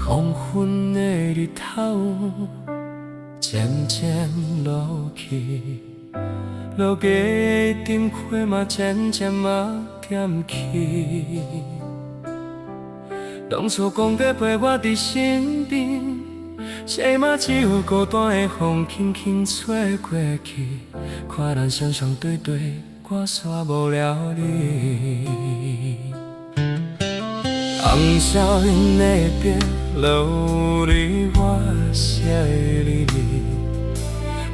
黄昏的日头渐渐落去，落架的灯火嘛渐渐点去。当初讲要陪我伫身边，谁嘛只有孤单的风轻轻吹过去。看咱双双对对，我煞无了你。红烧云的边，落雨我写你，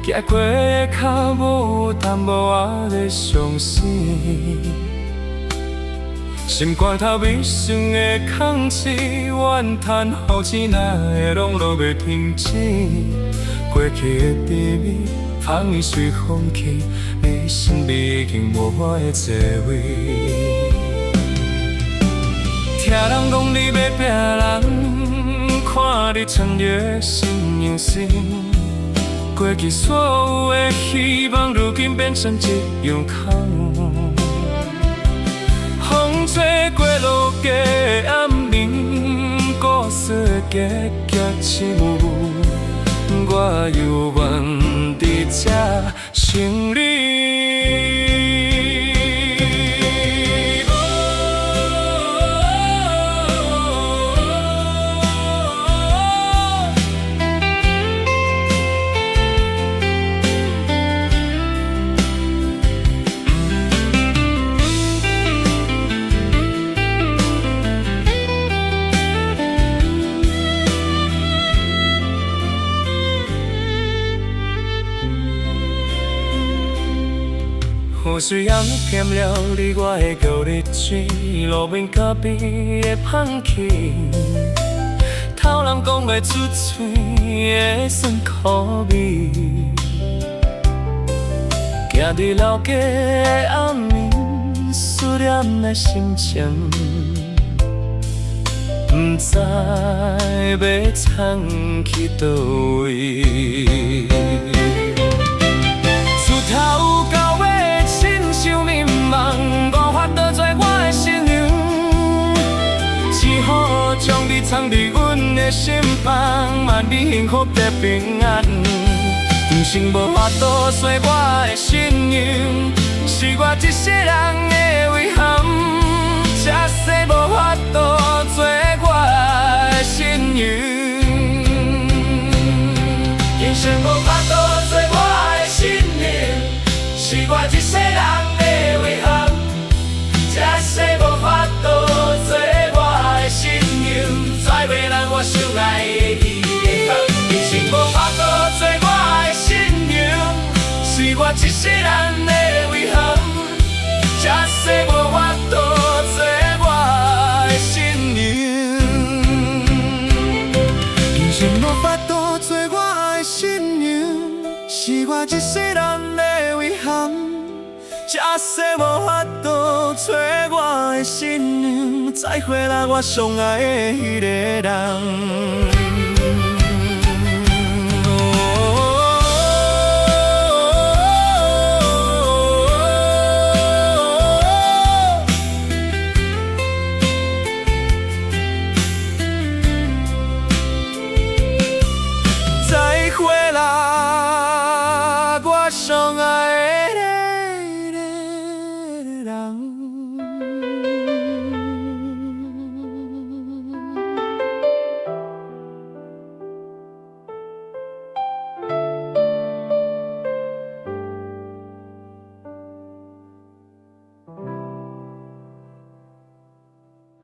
行过的脚步有淡薄仔的伤心，心肝头微酸的空气，怨叹雨钱哪会拢落袂停止，过去的甜蜜，放伊随风去，你身边已经无我的座位。听人讲你要拼人，看你穿越心用心，过去所有的希望，如今变成一样空。风吹过落架的暗暝，故事的结局是无，我犹原伫这想你。雨水暗添了你我的旧日子，路边隔壁的香气，头人讲袂出嘴的酸苦味，行伫老街的暗暝，思念的心情，不知要藏去倒位。出头到尾。想迷茫，无法度做我的信仰，只好将你藏伫阮的心房，愿你幸福得平安。人生无法度做我的信仰，是我一世人的遗憾，这世无法度做我的信仰，人生无法度做我的信仰，是我一世人。我相爱的伊的梦，人生无法度做我的信仰，是我一世人的遗憾，这世无法度做我的信仰。人生无法度做我的信仰，是我一世人的遗憾，这世无法度做我的信仰。再会啦，我相爱的迄个人。